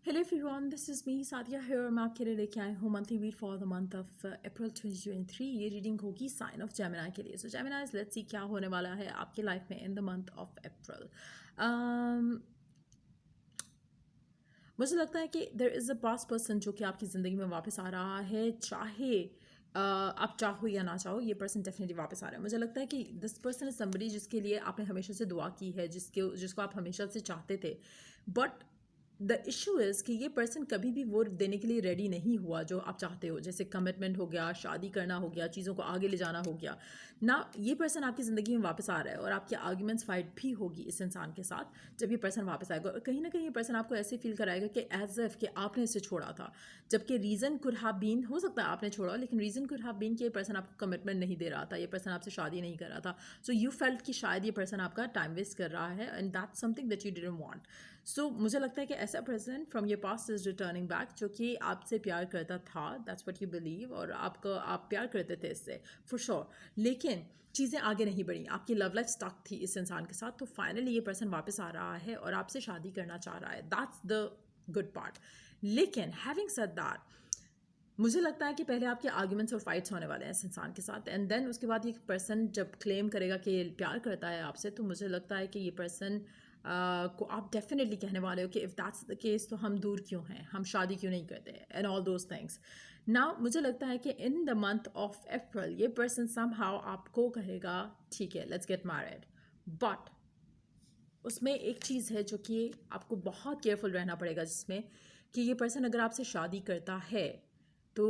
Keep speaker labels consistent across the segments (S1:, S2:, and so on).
S1: Hello everyone, this is me Sadia here। मैं आपके लिए लेके आई हूँ monthly read for the month of अप्रैल 2023। ये रीडिंग होगी साइन ऑफ जेमिनी के लिए। सो जेमिनीज, लेट्स सी क्या होने वाला है आपकी लाइफ में in the month of April. मुझे लगता है कि there is a past person जो कि आपकी ज़िंदगी में वापस आ रहा है, चाहे आप चाहो या ना चाहो, ये पर्सन डेफिनेटली वापस आ रहा है। मुझे लगता है कि दिस पर्सन इज समबडी जिसके लिए आपने हमेशा से दुआ की है, जिसको आप हमेशा से चाहते थे, बट द इशू इज़ कि ये पर्सन कभी भी वो देने के लिए रेडी नहीं हुआ जो आप चाहते हो। जैसे कमिटमेंट हो गया, शादी करना हो गया, चीज़ों को आगे ले जाना हो गया ना। ये पर्सन आपकी ज़िंदगी में वापस आ रहा है और आपकी आर्ग्यूमेंट्स फाइट भी होगी इस इंसान के साथ जब ये पर्सन वापस आएगा। और कहीं ना कहीं ये पर्सन आपको ऐसे फील कराएगा कि एज इफ कि आपने इसे छोड़ा था, जबकि रीज़न कुड हैव बीन, हो सकता है आपने छोड़ा, लेकिन रीज़न कुड हैव बीन कि ये पर्सन आपको कमिटमेंट नहीं दे रहा था, ये पर्सन आपसे शादी नहीं कर रहा था। सो यू फेल्ट कि शायद ये पर्सन आपका टाइम वेस्ट कर रहा है and that's something that you didn't want. So मुझे लगता है कि ऐसा person from your past is returning back, जो कि आपसे प्यार करता था, दैट्स व्हाट यू बिलीव, और आप प्यार करते थे इससे फॉर श्योर। लेकिन चीज़ें आगे नहीं बढ़ी, आपकी लव लाइफ स्टक थी इस इंसान के साथ। तो फाइनली ये पर्सन वापस आ रहा है और आपसे शादी करना चाह रहा है, दैट्स द गुड पार्ट। लेकिन हैविंग सेड दैट, मुझे लगता है कि पहले आपके आर्ग्यूमेंट्स और फाइट्स होने वाले हैं इस इंसान के साथ, एंड देन उसके बाद ये पर्सन जब क्लेम करेगा कि ये प्यार करता है आपसे, तो मुझे लगता है कि ये पर्सन को आप डेफिनेटली कहने वाले हो कि इफ़ दैट्स द केस तो हम दूर क्यों हैं, हम शादी क्यों नहीं करते, and all those things. Now मुझे लगता है कि इन द मंथ ऑफ अप्रैल ये पर्सन समहाउ आपको कहेगा ठीक है, लेट्स गेट मैरिड, बट उसमें एक चीज़ है जो कि आपको बहुत केयरफुल रहना पड़ेगा, जिसमें कि ये पर्सन अगर आपसे शादी करता है तो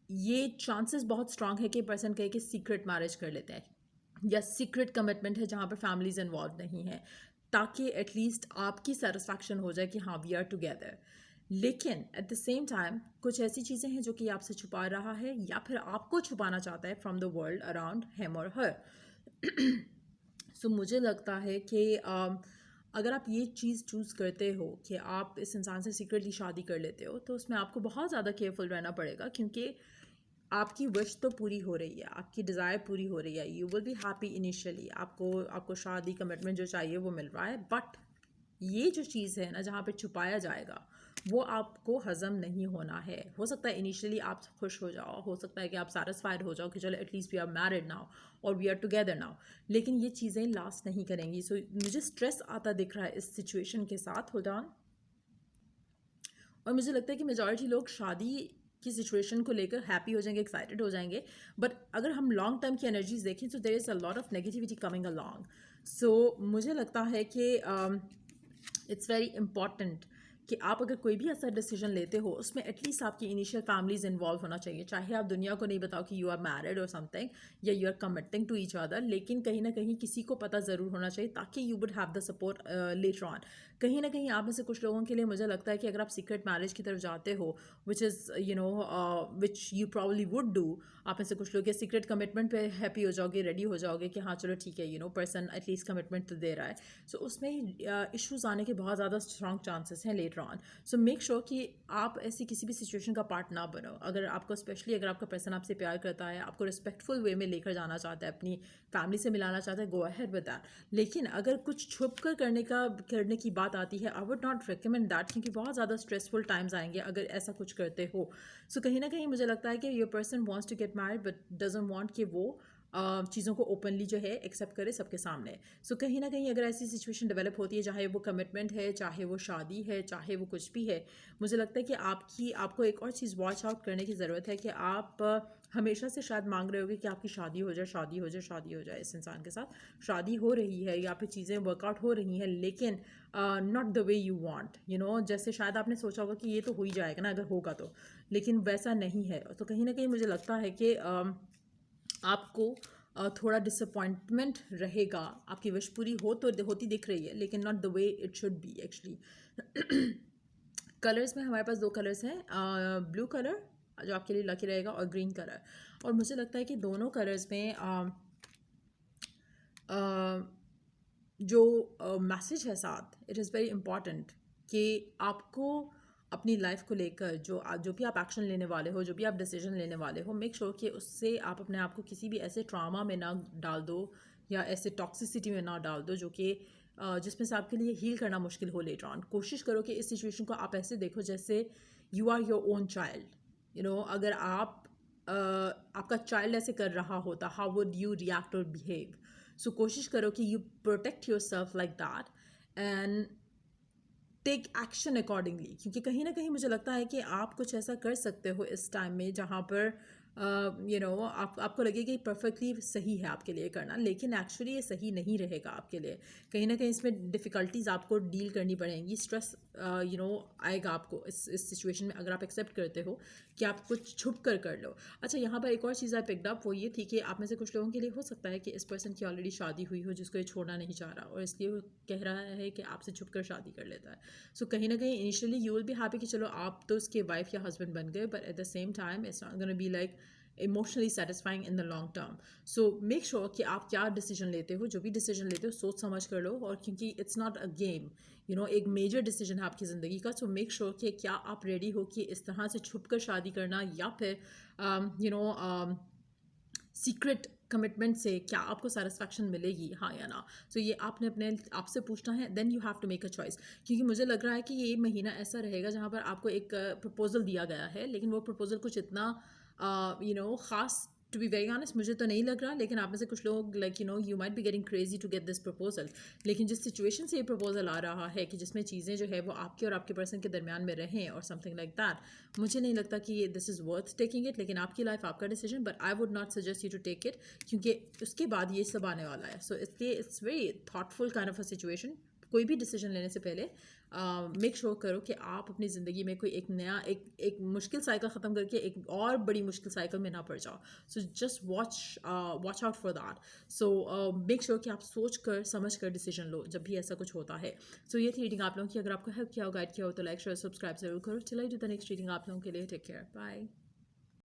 S1: ये चांसेस बहुत स्ट्रांग है कि पर्सन कहे कि सीक्रेट मैरिज कर लेते हैं या सीक्रेट कमिटमेंट है जहाँ पर फैमिलीज इन्वॉल्व नहीं है, ताकि एटलीस्ट आपकी सेटिस्फैक्शन हो जाए कि हाँ वी आर टुगेदर। लेकिन एट द सेम टाइम कुछ ऐसी चीज़ें हैं जो कि आपसे छुपा रहा है या फिर आपको छुपाना चाहता है from the world around him और हर। सो मुझे लगता है कि अगर आप ये चीज़ चूज़ करते हो कि आप इस इंसान से सीक्रेटली शादी कर लेते हो, तो उसमें आपको बहुत ज़्यादा केयरफुल रहना पड़ेगा, क्योंकि आपकी विश तो पूरी हो रही है, आपकी डिज़ायर पूरी हो रही है, you will be happy initially, आपको शादी कमिटमेंट जो चाहिए वो मिल रहा है, बट ये जो चीज़ है ना जहाँ पे छुपाया जाएगा वो आपको हज़म नहीं होना है। हो सकता है इनिशियली आप खुश हो जाओ, हो सकता है कि आप सेटिस्फाइड हो जाओ कि चलो at least we are married now और वी आर टुगेदर नाउ, लेकिन ये चीज़ें लास्ट नहीं करेंगी। सो मुझे स्ट्रेस आता दिख रहा है इस सिचुएशन के साथ, होल्ड ऑन। और मुझे लगता है कि मेजॉरिटी लोग शादी की सिचुएशन को लेकर हैप्पी हो जाएंगे, एक्साइटेड हो जाएंगे, बट अगर हम लॉन्ग टर्म की एनर्जीज देखें तो there is a lot of negativity coming along. So मुझे लगता है कि इट्स वेरी इंपॉर्टेंट कि आप अगर कोई भी ऐसा डिसीजन लेते हो उसमें एटलीस्ट आपकी इनिशियल फैमिलीज इन्वॉल्व होना चाहिए, चाहे आप दुनिया को नहीं बताओ कि यू आर मैरिड और समथिंग या you are committing to each other, लेकिन कहीं ना कहीं किसी को पता ज़रूर होना चाहिए ताकि you would have the support later on. कहीं ना कहीं आप में से कुछ लोगों के लिए मुझे लगता है कि अगर आप सीक्रेट मैरिज की तरफ जाते हो, which is which you probably would do, आप में से कुछ लोग सीक्रेट कमिटमेंट पे हैप्पी हो जाओगे, रेडी हो जाओगे कि हाँ चलो ठीक है, पर्सन एटलीस्ट कमिटमेंट तो दे रहा है। सो उसमें इश्यूज आने के बहुत ज़्यादा स्ट्रॉन्ग चांसेस हैं later on. So make sure कि आप ऐसी किसी भी सिचुएशन का पार्ट ना बनो। अगर आपको स्पेशली अगर आपका पर्सन आपसे प्यार करता है, आपको रिस्पेक्टफुल वे में लेकर जाना चाहता है, अपनी फैमिली से मिलाना चाहता है, गो अहेड विद दैट। लेकिन अगर कुछ छुप कर करने की बात आती है, आई वुड नॉट रिकमेंड दैट, क्योंकि बहुत ज़्यादा स्ट्रेसफुल टाइम्स आएंगे अगर ऐसा कुछ करते हो। सो कहीं ना कहीं मुझे लगता है कि your person wants to get married but doesn't want कि वो चीज़ों को ओपनली जो है एक्सेप्ट करे सबके सामने। सो कहीं ना कहीं अगर ऐसी सिचुएशन डेवलप होती है, चाहे वो कमिटमेंट है, चाहे वो शादी है, चाहे वो कुछ भी है, मुझे लगता है कि आपको एक और चीज़ वॉच आउट करने की ज़रूरत है कि आप हमेशा से शायद मांग रहे होगे कि आपकी शादी हो जाए, शादी हो जाए, शादी हो जाए। इस इंसान के साथ शादी हो रही है या फिर चीज़ें वर्कआउट हो रही हैं, लेकिन not the way you want, जैसे शायद आपने सोचा होगा कि ये तो हो ही जाएगा ना अगर होगा तो, लेकिन वैसा नहीं है। तो कहीं ना कहीं मुझे लगता है कि आपको थोड़ा डिसअपॉइंटमेंट रहेगा। आपकी विश पूरी होती दिख रही है, लेकिन not the way it should be actually. Colours में हमारे पास दो कलर्स हैं, ब्लू कलर जो आपके लिए लकी रहेगा और ग्रीन कलर। और मुझे लगता है कि दोनों कलर्स में जो मैसेज है साथ, इट इज़ वेरी इम्पॉर्टेंट कि आपको अपनी लाइफ को लेकर जो भी आप एक्शन लेने वाले हो, जो भी आप डिसीजन लेने वाले हो, मेक श्योर कि उससे आप अपने आप को किसी भी ऐसे ट्रामा में ना डाल दो या ऐसे टॉक्सिसिटी में ना डाल दो जो कि जिसमें से आपके लिए हील करना मुश्किल हो लेटर ऑन। कोशिश करो कि इस सिचुएशन को आप ऐसे देखो जैसे you are your own child. अगर आपका चाइल्ड ऐसे कर रहा होता, हाउ वुड यू रिएक्ट और बिहेव। सो कोशिश करो कि you protect yourself like that and take action accordingly, क्योंकि कहीं ना कहीं मुझे लगता है कि आप कुछ ऐसा कर सकते हो इस टाइम में जहाँ पर आपको लगे कि परफेक्टली सही है आपके लिए करना, लेकिन एक्चुअली ये सही नहीं रहेगा आपके लिए। कहीं ना कहीं इसमें डिफ़िकल्टीज आपको डील करनी पड़ेंगी, स्ट्रेस आएगा आपको इस सिचुएशन में अगर आप एक्सेप्ट करते हो कि आप कुछ छुप कर लो। अच्छा, यहाँ पर एक और चीज़ आई पिक्ड अप, वो ये थी कि आप में से कुछ लोगों के लिए हो सकता है कि इस पर्सन की ऑलरेडी शादी हुई हो जिसको ये छोड़ना नहीं चाह रहा, और इसलिए वो कह रहा है कि आपसे छुप कर शादी कर लेता है। सो कहीं ना कहीं initially you will be happy कि चलो आप तो उसके वाइफ या हस्बैंड बन गए, but at the same time it's not gonna be like emotionally satisfying in the long term. So make sure कि आप क्या डिसीजन लेते हो, जो भी डिसीजन लेते हो सोच समझ कर लो, और क्योंकि इट्स नॉट अ गेम, एक मेजर डिसीजन है आपकी ज़िंदगी का। सो मेक श्योर कि क्या आप रेडी हो कि इस तरह से छुप कर शादी करना, या फिर सीक्रेट कमिटमेंट से क्या आपको सेटिस्फैक्शन मिलेगी, हाँ या ना। सो ये आपने अपने आपसे पूछना है, then you have to make a choice. क्योंकि मुझे लग रहा है कि ये महीना ऐसा रहेगा जहाँ पर आपको एक प्रपोजल दिया गया है, लेकिन वो प्रपोजल कुछ इतना ख़ास, टू बी वेरी ऑनेस्ट मुझे तो नहीं लग रहा, लेकिन आप में से कुछ लोग like you might be getting crazy to get this proposal. लेकिन जिस सिचुएशन से ये प्रपोजल आ रहा है कि जिसमें चीज़ें जो है वो आपके और आपके पर्सन के दरमियान में रहें और समथिंग लाइक दैट, मुझे नहीं लगता कि ये this is worth taking it. लेकिन आपकी लाइफ आपका decision, but I would not suggest you to take it, क्योंकि उसके बाद ये सब आने वाला है। सो इसलिए it's very thoughtful kind of a situation. कोई भी डिसीजन लेने से पहले मेक श्योर करो कि आप अपनी ज़िंदगी में कोई एक नया एक मुश्किल साइकिल ख़त्म करके एक और बड़ी मुश्किल साइकिल में ना पड़ जाओ। So just watch out for that. So make sure कि आप सोच कर समझ कर डिसीजन लो जब भी ऐसा कुछ होता है। सो ये थी रीडिंग आप लोगों की। अगर आपको हेल्प किया हो, गाइड किया हो, तो लाइक शेयर सब्सक्राइब जरूर करो। चलिए टू द नेक्स्ट रीडिंग आप लोगों के लिए। Take care, bye.